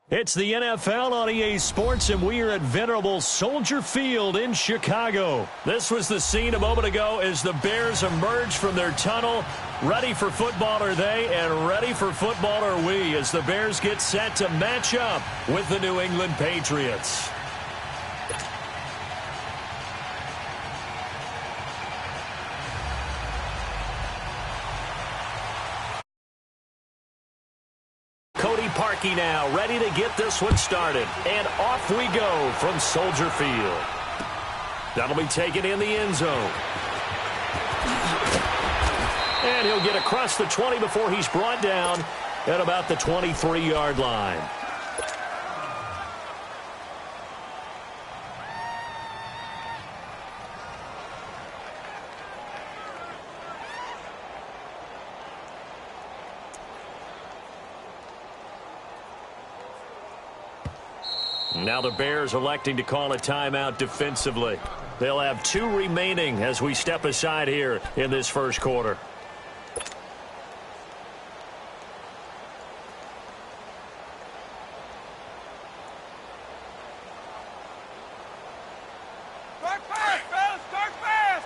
It's the NFL on EA Sports, and we are at venerable Soldier Field in Chicago. This was the scene a moment ago as the Bears emerged from their tunnel. Ready for football are they, and ready for football are we, as the Bears get set to match up with the New England Patriots. Parkey now, ready to get this one started. And off we go from Soldier Field. That'll be taken in the end zone. And he'll get across the 20 before he's brought down at about the 23-yard line. Now the Bears electing to call a timeout defensively. They'll have 2 remaining as we step aside here in this first quarter. Start fast, fellas! Start fast!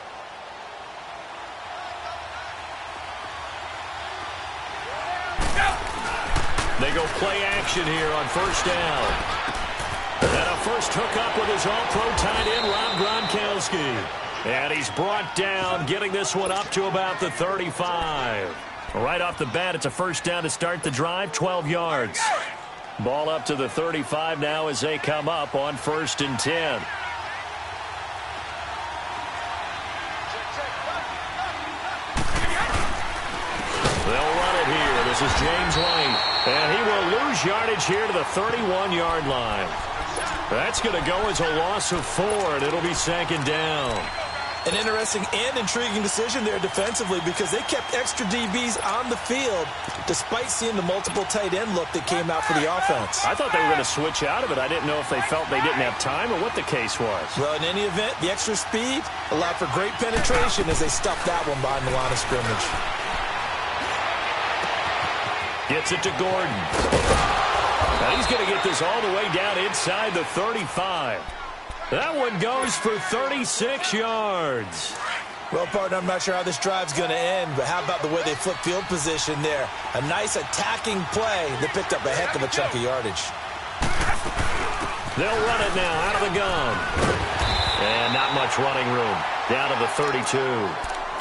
They go play action here on first down. And a first hookup with his all-pro tight end, Rob Gronkowski. And he's brought down, getting this one up to about the 35. Right off the bat, it's a first down to start the drive, 12 yards. Ball up to the 35 now as they come up on 1st and 10. They'll run it here. This is James White. And he will lose yardage here to the 31-yard line. That's going to go as a loss of 4, and it'll be 2nd down. An interesting and intriguing decision there defensively because they kept extra DBs on the field despite seeing the multiple tight end look that came out for the offense. I thought they were going to switch out of it. I didn't know if they felt they didn't have time or what the case was. Well, in any event, the extra speed allowed for great penetration as they stuffed that one behind the line of scrimmage. Gets it to Gordon. Now he's going to get this all the way down inside the 35. That one goes for 36 yards. Well, partner, I'm not sure how this drive's going to end, but how about the way they flip field position there? A nice attacking play that picked up a heck of a chunk of yardage. They'll run it now out of the gun. And not much running room. Down to the 32.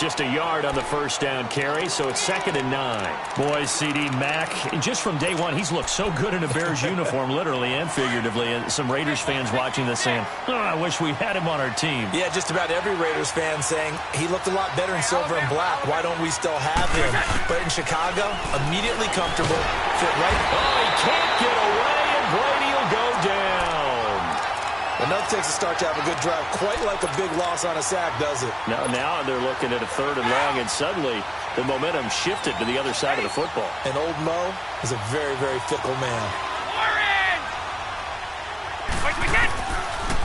Just a yard on the first down carry, so it's 2nd and 9. Boy, C.D. Mack, just from day one, he's looked so good in a Bears uniform, literally and figuratively. And some Raiders fans watching this saying, oh, I wish we had him on our team. Yeah, just about every Raiders fan saying, he looked a lot better in silver and black. Why don't we still have him? But in Chicago, immediately comfortable, fit right. Oh, he can't get away, and Brady will go down. Enough takes a start to have a good drive, quite like a big loss on a sack, does it? Now they're looking at a 3rd and long, and suddenly the momentum shifted to the other side of the football. And old Mo is a very, very fickle man.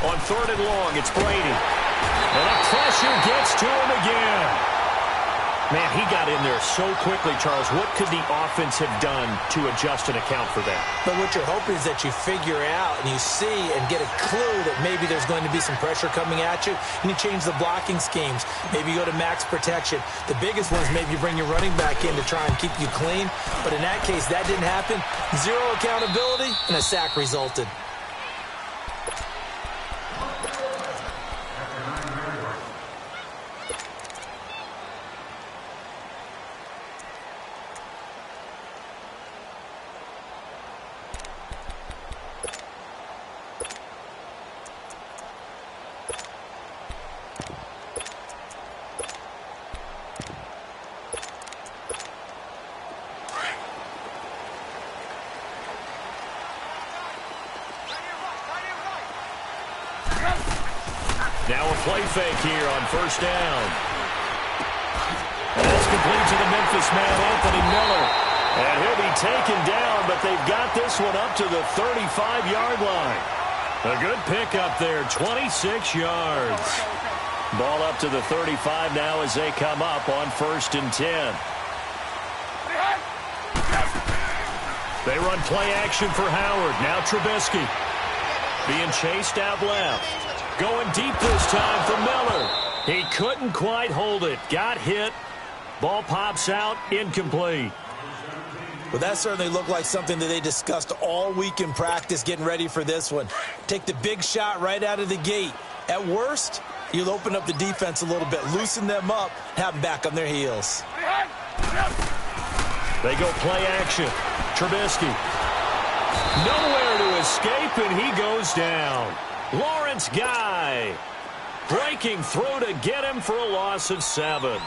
On 3rd and long, it's Brady. And the pressure gets to him again. Man, he got in there so quickly, Charles. What could the offense have done to adjust and account for that? But what you're hoping is that you figure out and you see and get a clue that maybe there's going to be some pressure coming at you, and you change the blocking schemes. Maybe you go to max protection. The biggest one is maybe you bring your running back in to try and keep you clean. But in that case, that didn't happen. 0 accountability, and a sack resulted. Now a play fake here on first down. And that's complete to the Memphis man, Anthony Miller. And he'll be taken down, but they've got this one up to the 35-yard line. A good pickup there, 26 yards. Ball up to the 35 now as they come up on 1st and 10. They run play action for Howard. Now Trubisky. Being chased out left. Going deep this time for Miller. He couldn't quite hold it. Got hit. Ball pops out. Incomplete. Well, that certainly looked like something that they discussed all week in practice getting ready for this one. Take the big shot right out of the gate. At worst, you'll open up the defense a little bit, loosen them up, have them back on their heels. They go play action. Trubisky. Nowhere to escape, and he goes down. Lawrence Guy breaking through to get him for a loss of 7.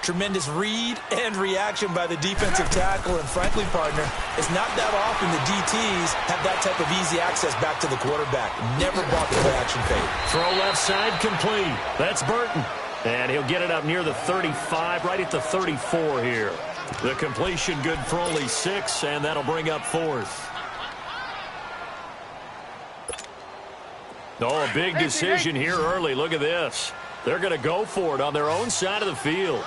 Tremendous read and reaction by the defensive tackle, and frankly, partner, it's not that often the DTs have that type of easy access back to the quarterback. Never bought the play-action fake. Throw left side complete. That's Burton. And he'll get it up near the 35, right at the 34 here. The completion good for only 6, and that'll bring up 4th. Oh, a big decision here early. Look at this. They're going to go for it on their own side of the field.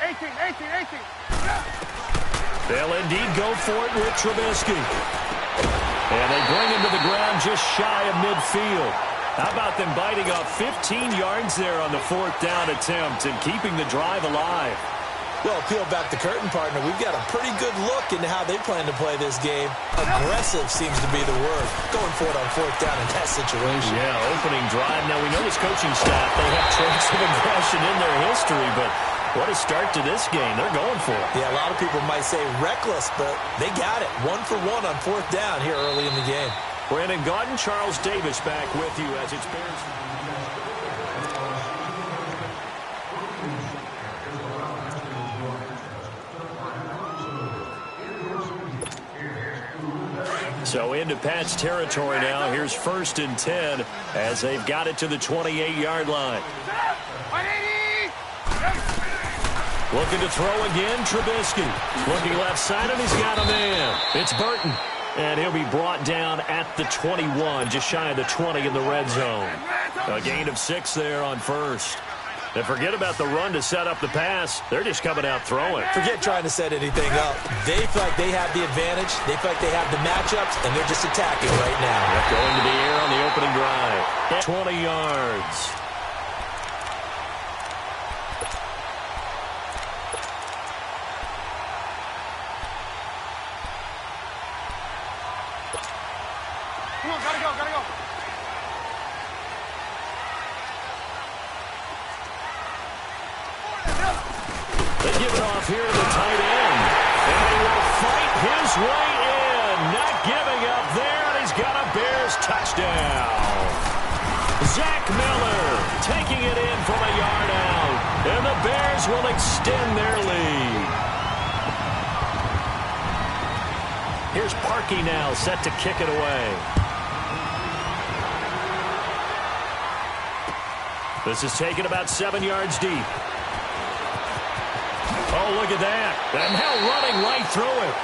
18. They'll indeed go for it with Trubisky. And they bring him to the ground just shy of midfield. How about them biting off 15 yards there on the 4th down attempt and keeping the drive alive? Well, peel back the curtain, partner. We've got a pretty good look into how they plan to play this game. Aggressive seems to be the word. Going for it on 4th down in that situation. Yeah, opening drive. Now, we know this coaching staff, they have traits of aggression in their history, but what a start to this game. They're going for it. Yeah, a lot of people might say reckless, but they got it. 1 for 1 on 4th down here early in the game. Brandon Gaudin, Charles Davis back with you as it's Bears. So into Pat's territory now. Here's 1st and 10 as they've got it to the 28-yard line. 180! Looking to throw again, Trubisky. Looking left side, and he's got a man. It's Burton. And he'll be brought down at the 21, just shy of the 20 in the red zone. A gain of 6 there on 1st. And forget about the run to set up the pass. They're just coming out throwing. Forget trying to set anything up. They feel like they have the advantage. They feel like they have the matchups, and they're just attacking right now. Going to the air on the opening drive. 20 yards. Come on, gotta go. They give it off here to the tight end. And they will fight his way in. Not giving up there, and he's got a Bears touchdown. Zach Miller taking it in from a yard out. And the Bears will extend their lead. Here's Parkey now set to kick it away. This is taken about 7 yards deep. Oh, look at that. And now running right through it.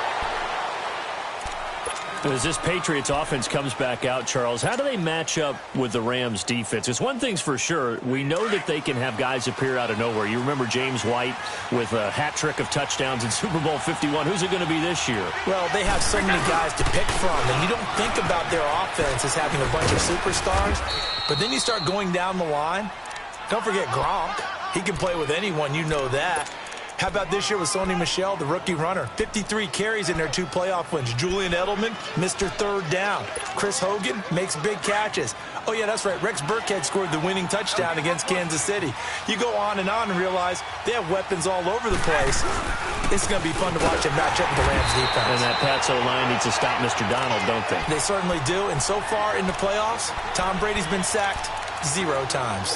As this Patriots offense comes back out, Charles, how do they match up with the Rams defense? It's one thing's for sure. We know that they can have guys appear out of nowhere. You remember James White with a hat trick of touchdowns in Super Bowl 51. Who's it going to be this year? Well, they have so many guys to pick from, and you don't think about their offense as having a bunch of superstars. But then you start going down the line. Don't forget Gronk. He can play with anyone, you know that. How about this year with Sony Michel, the rookie runner? 53 carries in their 2 playoff wins. Julian Edelman, Mr. Third Down. Chris Hogan makes big catches. Oh, yeah, that's right. Rex Burkhead scored the winning touchdown against Kansas City. You go on and realize they have weapons all over the place. It's going to be fun to watch them match up with the Rams defense. And that Pats O-line needs to stop Mr. Donald, don't they? They certainly do. And so far in the playoffs, Tom Brady's been sacked 0 times.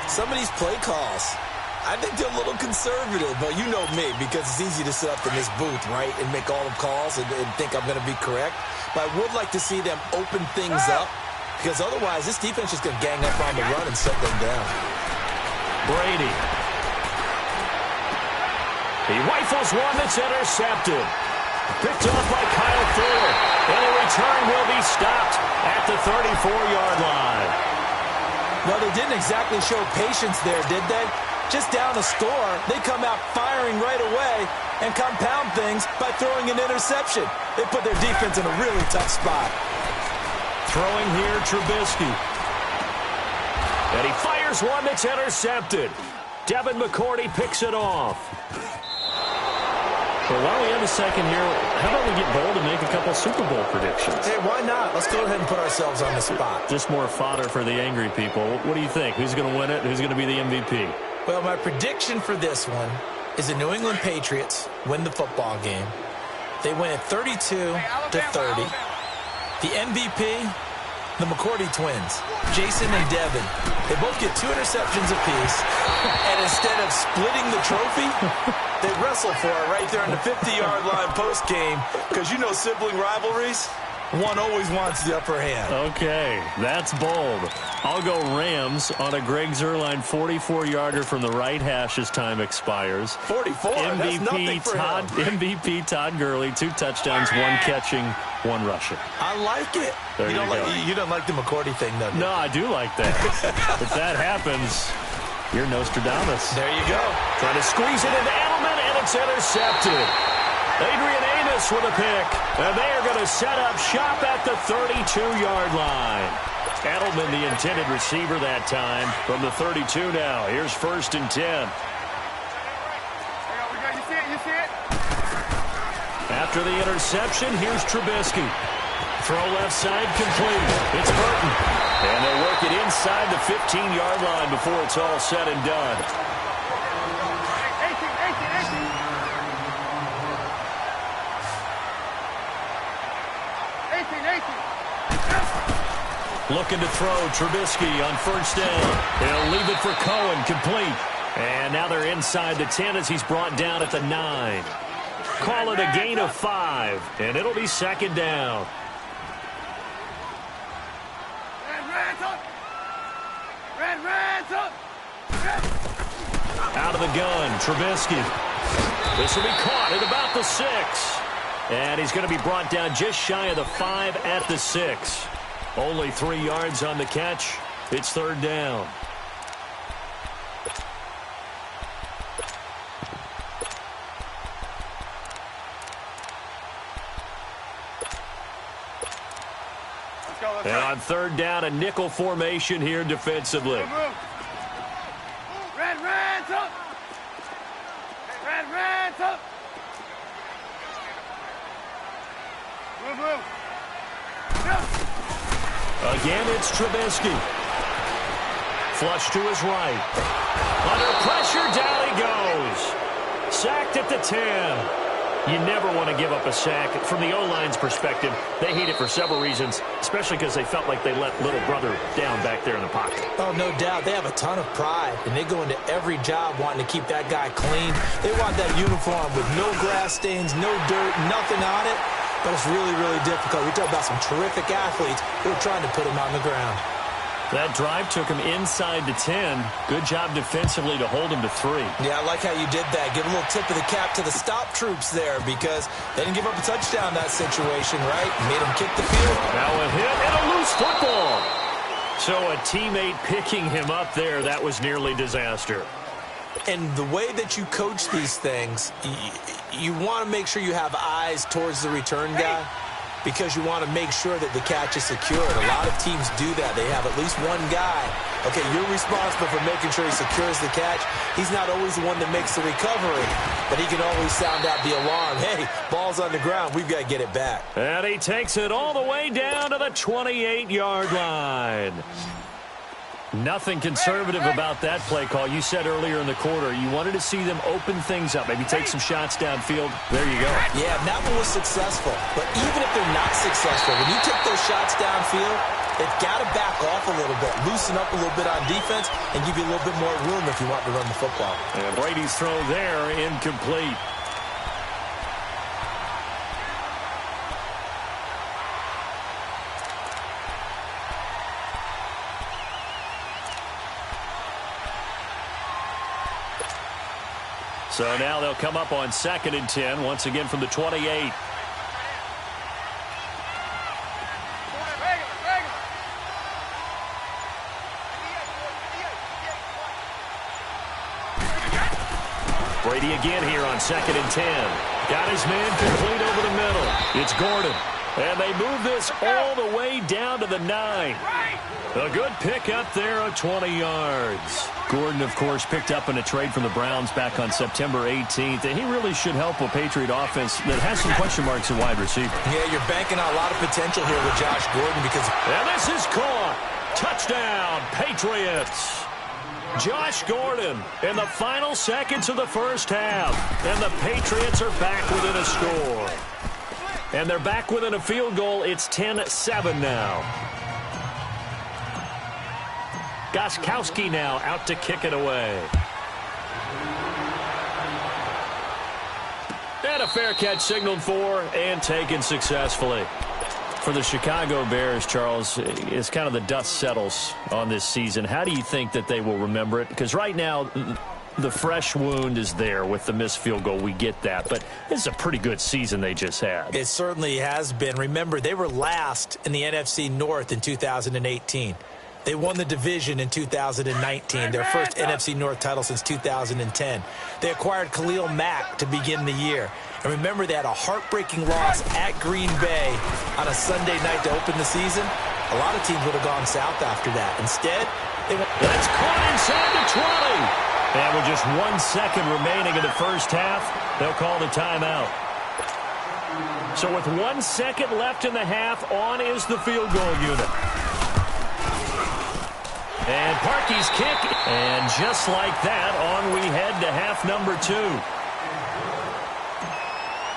Some of these play calls, I think they're a little conservative, but you know me, because it's easy to sit up in this booth, right, and make all the calls and think I'm going to be correct. But I would like to see them open things up, because otherwise this defense is going to gang up on the run and shut them down. Brady. He rifles one that's intercepted. Picked off by Kyle Fuller. And the return will be stopped at the 34-yard line. Well, they didn't exactly show patience there, did they? Just down a score, they come out firing right away and compound things by throwing an interception. They put their defense in a really tough spot. Throwing here, Trubisky. And he fires one that's intercepted. Devin McCourty picks it off. Well, while we have a second here, how about we get bold and make a couple Super Bowl predictions? Hey, why not? Let's go ahead and put ourselves on the spot. Just more fodder for the angry people. What do you think? Who's going to win it? Who's going to be the MVP? Well, my prediction for this one is the New England Patriots win the football game. They win it 32-30. The MVP, the McCourty twins, Jason and Devin. They both get 2 interceptions apiece, and instead of splitting the trophy, they wrestle for it right there on the 50-yard line post-game, because you know sibling rivalries, one always wants the upper hand. Okay, that's bold. I'll go Rams on a Greg Zuerlein 44-yarder from the right hash as time expires. 44, that's nothing for him. MVP Todd Gurley, 2 touchdowns, 1 catching, 1 rushing. I like it. There you go. You don't like the McCourty thing, though. No, I do like that. If that happens, you're Nostradamus. There you go. Trying to squeeze it into Edelman, and it's intercepted. Adrian Amos with a pick, and they are going to set up shop at the 32-yard line. Edelman, the intended receiver that time, from the 32 now. Here's 1st and 10. You see it? You see it? After the interception, here's Trubisky. Throw left side complete. It's Burton. And they'll work it inside the 15-yard line before it's all said and done. 18. Looking to throw, Trubisky on 1st down. He'll leave it for Cohen, complete. And now they're inside the 10 as he's brought down at the 9. Call it a gain of 5, and it'll be 2nd down. Out of the gun, Trubisky. This will be caught at about the 6. And he's going to be brought down just shy of the 5 at the 6. Only 3 yards on the catch. It's 3rd down. And on 3rd down, a nickel formation here defensively. Red's up. Red's up. Move. Again, it's Trubisky. Flush to his right. Under pressure, down he goes. Sacked at the 10. You never want to give up a sack. From the O-line's perspective, they hate it for several reasons, especially because they felt like they let little brother down back there in the pocket. Oh, no doubt. They have a ton of pride, and they go into every job wanting to keep that guy clean. They want that uniform with no grass stains, no dirt, nothing on it. But it's really, really difficult. We talk about some terrific athletes who are trying to put him on the ground. That drive took him inside the 10. Good job defensively to hold him to 3. Yeah, I like how you did that. Give a little tip of the cap to the stop troops there because they didn't give up a touchdown in that situation, right? Made them kick the field. Now a hit and a loose football. So a teammate picking him up there, that was nearly disaster. And the way that you coach these things, you want to make sure you have eyes towards the return guy because you want to make sure that the catch is secured. A lot of teams do that. They have at least one guy. Okay, you're responsible for making sure he secures the catch. He's not always the one that makes the recovery, but he can always sound out the alarm. Hey, ball's on the ground. We've got to get it back. And he takes it all the way down to the 28-yard line. Nothing conservative about that play call. You said earlier in the quarter you wanted to see them open things up, maybe take some shots downfield. There you go. Yeah, that one was successful. But even if they're not successful, when you take those shots downfield, they've got to back off a little bit, loosen up a little bit on defense, and give you a little bit more room if you want to run the football. And Brady's throw there, incomplete. So now they'll come up on 2nd and 10, once again from the 28. Brady again here on 2nd and 10. Got his man complete over the middle. It's Gordon. And they move this all the way down to the 9. A good pickup there of 20 yards. Gordon, of course, picked up in a trade from the Browns back on September 18th, and he really should help a Patriot offense that has some question marks at wide receiver. Yeah, you're banking on a lot of potential here with Josh Gordon because... And this is caught. Touchdown, Patriots. Josh Gordon in the final seconds of the first half. And the Patriots are back within a score. And they're back within a field goal. It's 10-7 now. Gostkowski now out to kick it away. And a fair catch signaled for and taken successfully. For the Chicago Bears, Charles, it's kind of the dust settles on this season. How do you think that they will remember it? Because right now, the fresh wound is there with the missed field goal. We get that. But this is a pretty good season they just had. It certainly has been. Remember, they were last in the NFC North in 2018. They won the division in 2019, their first NFC North title since 2010. They acquired Khalil Mack to begin the year. And remember, they had a heartbreaking loss at Green Bay on a Sunday night to open the season. A lot of teams would have gone south after that. Instead, that's caught inside the 20. And with just 1 second remaining in the first half, they'll call the timeout. So with 1 second left in the half, on is the field goal unit. And Parkey's kick, and just like that, on we head to half number 2.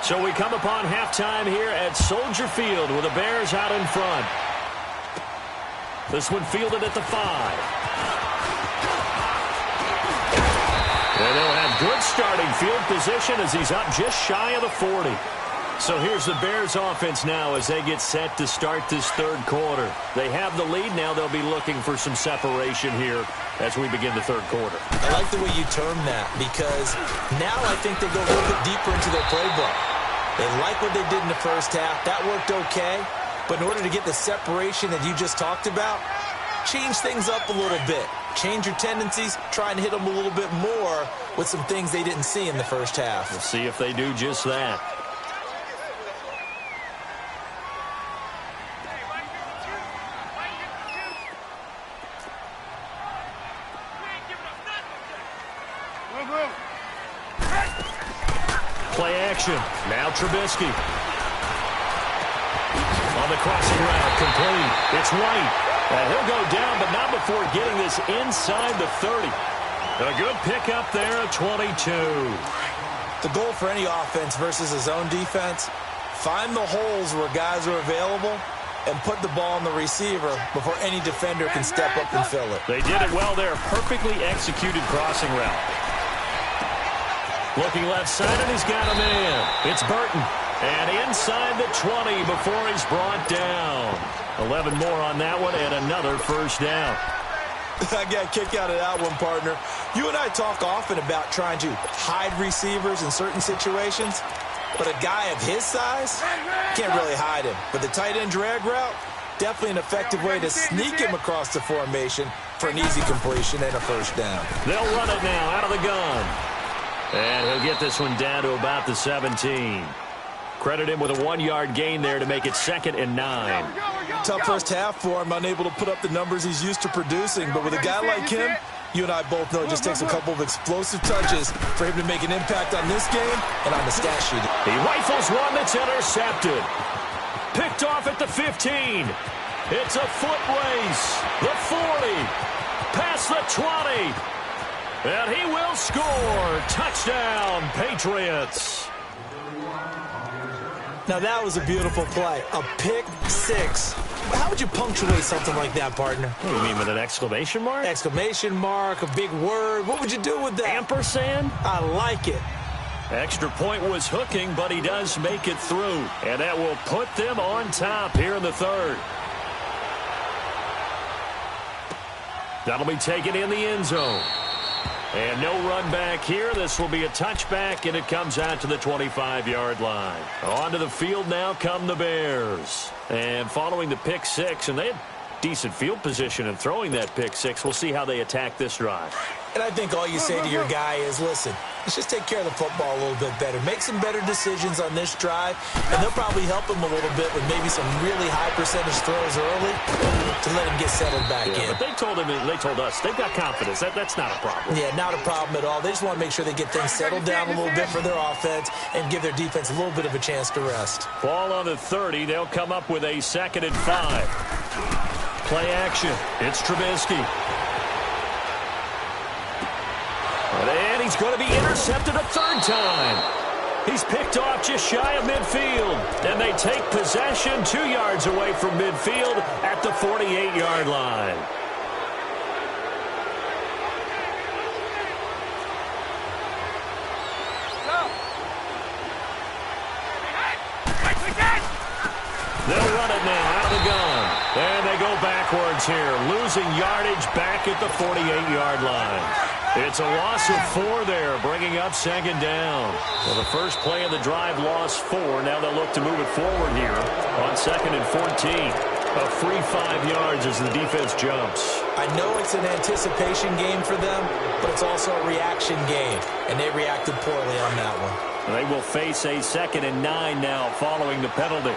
So we come upon halftime here at Soldier Field with the Bears out in front. This one fielded at the 5. And they'll have good starting field position as he's up just shy of the 40. So here's the Bears offense now as they get set to start this third quarter. They have the lead. Now they'll be looking for some separation here as we begin the third quarter. I like the way you term that because now I think they go a little bit deeper into their playbook. They like what they did in the first half. That worked okay. But in order to get the separation that you just talked about, change things up a little bit. Change your tendencies. Try and hit them a little bit more with some things they didn't see in the first half. We'll see if they do just that. Play action. Now Trubisky. On the crossing route, complete. It's White. He'll go down, but not before getting this inside the 30. A good pickup there at 22. The goal for any offense versus a zone defense, find the holes where guys are available and put the ball on the receiver before any defender can step up and fill it. They did it well there. Perfectly executed crossing route. Looking left side, and he's got a man. It's Burton. And inside the 20 before he's brought down. 11 more on that one, and another first down. I got a kick out of that one, partner. You and I talk often about trying to hide receivers in certain situations, but a guy of his size can't really hide him. But the tight end drag route, definitely an effective way to sneak him across the formation for an easy completion and a first down. They'll run it now out of the gun. And he'll get this one down to about the 17. Credit him with a 1-yard gain there to make it 2nd and 9. Tough first half for him, unable to put up the numbers he's used to producing. But with a guy like him, you and I both know it just takes a couple of explosive touches for him to make an impact on this game and on the stat sheet. He rifles one that's intercepted. Picked off at the 15. It's a foot race. The 40. Past the 20. And he will score. Touchdown, Patriots. Now, that was a beautiful play. A pick six. How would you punctuate something like that, partner? What do you mean, with an exclamation mark? Exclamation mark, a big word. What would you do with that? Ampersand? I like it. Extra point was hooking, but he does make it through. And that will put them on top here in the third. That'll be taken in the end zone. And no run back here. This will be a touchback, and it comes out to the 25-yard line. Onto the field now come the Bears. And following the pick six, and they had decent field position in throwing that pick six. We'll see how they attack this drive. And I think all you say to your guy is, listen, Let's just take care of the football a little bit better. Make some better decisions on this drive, and they'll probably help him a little bit with maybe some really high percentage throws early to let him get settled back in. But they told us they've got confidence. That's not a problem. Yeah, not a problem at all. They just want to make sure they get things settled down a little bit for their offense and give their defense a little bit of a chance to rest. Ball on the 30. They'll come up with a 2nd and 5. Play action. It's Trubisky. And he's going to be intercepted a 3rd time. He's picked off just shy of midfield. And they take possession 2 yards away from midfield at the 48-yard line. They'll run it now out of the gun. And they go backwards here, losing yardage back at the 48-yard line. It's a loss of 4 there, bringing up 2nd down. Well, the first play of the drive lost 4. Now they'll look to move it forward here on 2nd and 14. A free 5 yards as the defense jumps. I know it's an anticipation game for them, but it's also a reaction game, and they reacted poorly on that one. They will face a 2nd and 9 now following the penalty.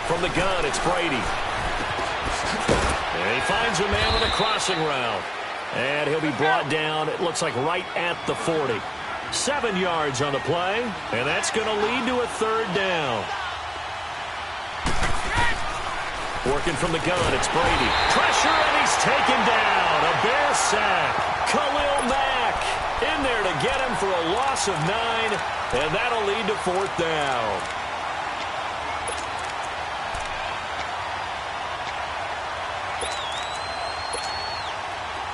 From the gun, it's Brady. And he finds a man with a crossing route. And he'll be brought down, it looks like right at the 40. 7 yards on the play, and that's going to lead to a 3rd down. Working from the gun, it's Brady. Pressure, and he's taken down. A Bear sack. Khalil Mack in there to get him for a loss of 9, and that'll lead to 4th down.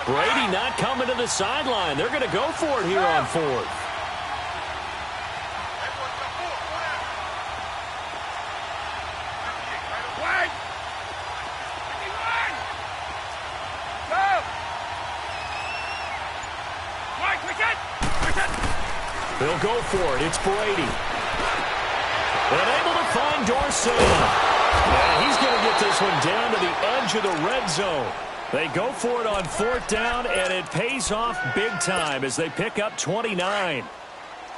Brady not coming to the sideline. They're going to go for it here on 4th. They'll go for it. It's Brady. And able to find Dorsett. And he's going to get this one down to the edge of the red zone. They go for it on 4th down, and it pays off big time as they pick up 29.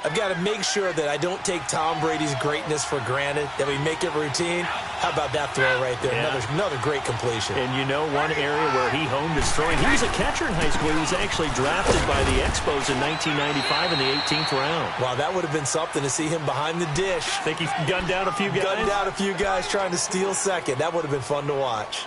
I've got to make sure that I don't take Tom Brady's greatness for granted, that we make it routine. How about that throw right there? Yeah. Another great completion. And you know one area where he honed his throwing? He was a catcher in high school. He was actually drafted by the Expos in 1995 in the 18th round. Wow, that would have been something to see him behind the dish. Think he gunned down a few guys? Gunned down a few guys trying to steal second. That would have been fun to watch.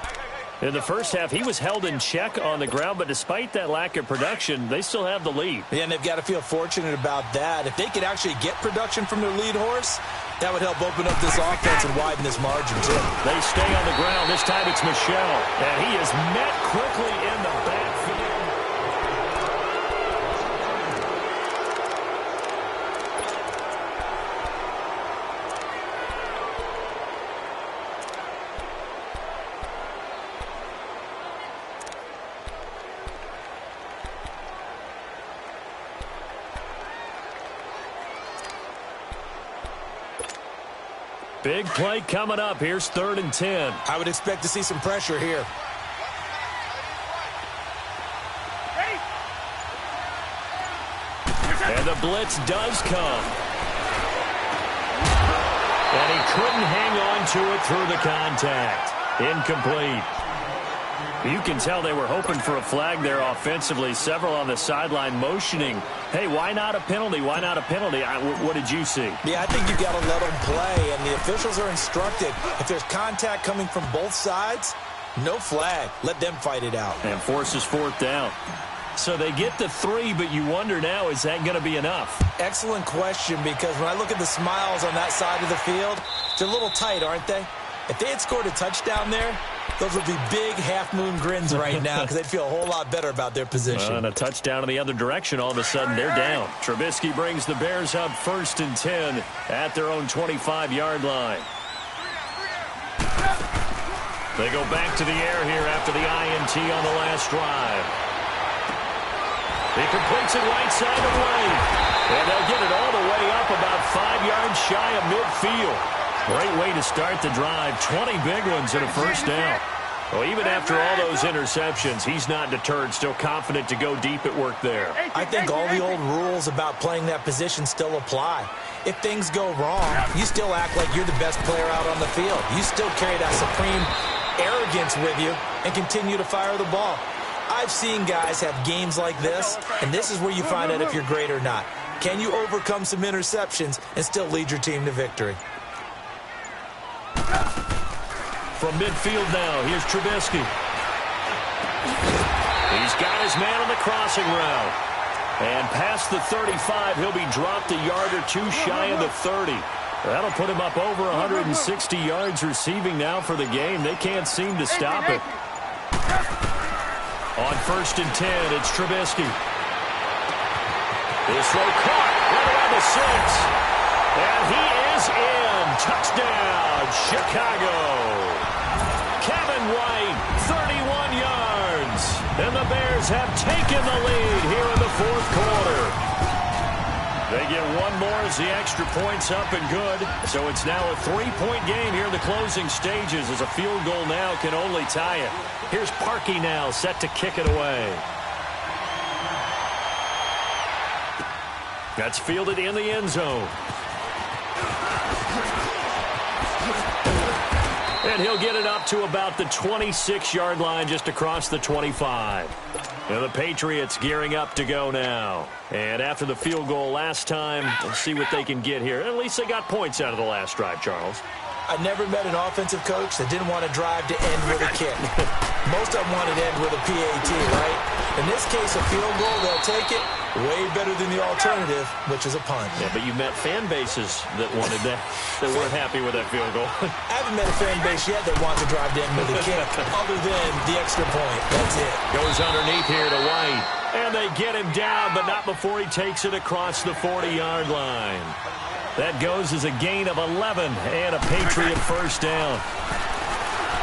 In the first half, he was held in check on the ground, but despite that lack of production, they still have the lead. Yeah, and they've got to feel fortunate about that. If they could actually get production from their lead horse, that would help open up this offense and widen this margin, too. They stay on the ground. This time it's Michel, and he is met quickly in the backfield. Big play coming up. Here's 3rd and 10. I would expect to see some pressure here. And the blitz does come. And he couldn't hang on to it through the contact. Incomplete. You can tell they were hoping for a flag there offensively. Several on the sideline motioning, hey, why not a penalty? Why not a penalty? What did you see? Yeah, I think you got to let them play, and the officials are instructed. If there's contact coming from both sides, no flag. Let them fight it out. And forces 4th down. So they get the 3, but you wonder now, is that going to be enough? Excellent question, because when I look at the smiles on that side of the field, they're a little tight, aren't they? If they had scored a touchdown there, those would be big half-moon grins right now because they'd feel a whole lot better about their position. And a touchdown in the other direction, all of a sudden they're down. Trubisky brings the Bears up 1st and 10 at their own 25-yard line. They go back to the air here after the INT on the last drive. He completes it right side of lane. And they'll get it all the way up about 5 yards shy of midfield. Great way to start the drive. 20 big ones and a 1st down. Well, even after all those interceptions, he's not deterred, still confident to go deep at work there. I think all the old rules about playing that position still apply. If things go wrong, you still act like you're the best player out on the field. You still carry that supreme arrogance with you and continue to fire the ball. I've seen guys have games like this, and this is where you find out if you're great or not. Can you overcome some interceptions and still lead your team to victory? From midfield now, here's Trubisky. He's got his man on the crossing route. And past the 35, he'll be dropped a yard or two shy of the 30. That'll put him up over 160 yards receiving now for the game. They can't seem to stop it. On 1st and 10, it's Trubisky. This throw caught right around the 6. And he is in. Touchdown, Chicago. Kevin White, 31 yards. And the Bears have taken the lead here in the 4th quarter. They get one more as the extra point's up and good. So it's now a 3-point game here in the closing stages as a field goal now can only tie it. Here's Parkey now set to kick it away. That's fielded in the end zone. And he'll get it up to about the 26-yard line just across the 25. And the Patriots gearing up to go now. And after the field goal last time, let's see what they can get here. At least they got points out of the last drive, Charles. I never met an offensive coach that didn't want to drive to end with a kick. Most of them wanted to end with a PAT, right? In this case, a field goal, they'll take it. Way better than the alternative, which is a punt. Yeah, but you met fan bases that wanted that, that weren't happy with that field goal. I haven't met a fan base yet that wants to drive to end with a kick, other than the extra point. That's it. Goes underneath here to White. And they get him down, but not before he takes it across the 40-yard line. That goes as a gain of 11 and a Patriot first down.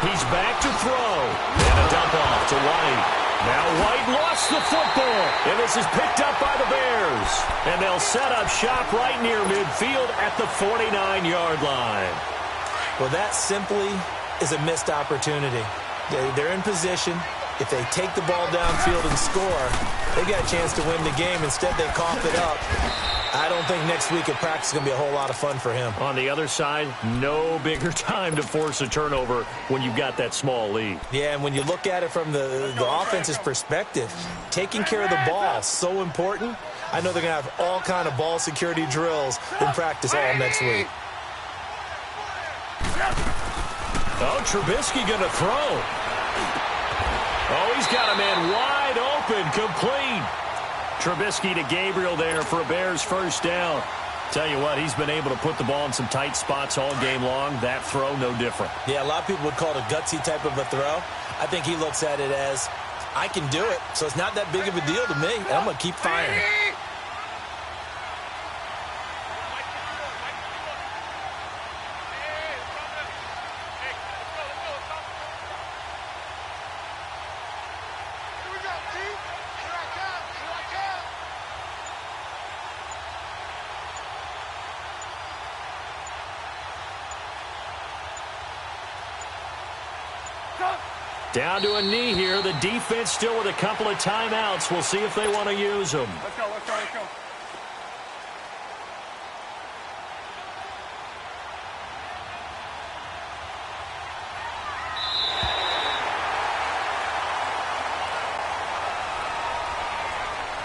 He's back to throw. And a dump off to White. Now White lost the football. And this is picked up by the Bears. And they'll set up shop right near midfield at the 49-yard line. Well, that simply is a missed opportunity. They're in position. If they take the ball downfield and score, they got a chance to win the game. Instead, they cough it up. I don't think next week at practice is going to be a whole lot of fun for him. On the other side, no bigger time to force a turnover when you've got that small lead. Yeah, and when you look at it from the offense's perspective, taking care of the ball is so important. I know they're going to have all kind of ball security drills in practice all next week. Oh, Trubisky going to throw. Oh, he's got a man wide open, complete. Trubisky to Gabriel there for a Bears first down. Tell you what, he's been able to put the ball in some tight spots all game long. That throw, no different. Yeah, a lot of people would call it a gutsy type of a throw. I think he looks at it as, I can do it, so it's not that big of a deal to me, and I'm going to keep firing. Down to a knee here. The defense still with a couple of timeouts. We'll see if they want to use them. Let's go, let's go, let's go.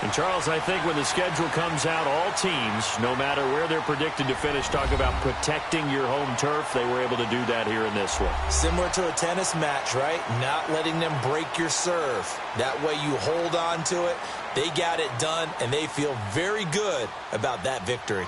And, Charles, I think when the schedule comes out, all teams, no matter where they're predicted to finish, talk about protecting your home turf. They were able to do that here in this one. Similar to a tennis match, right? Not letting them break your serve. That way you hold on to it. They got it done, and they feel very good about that victory.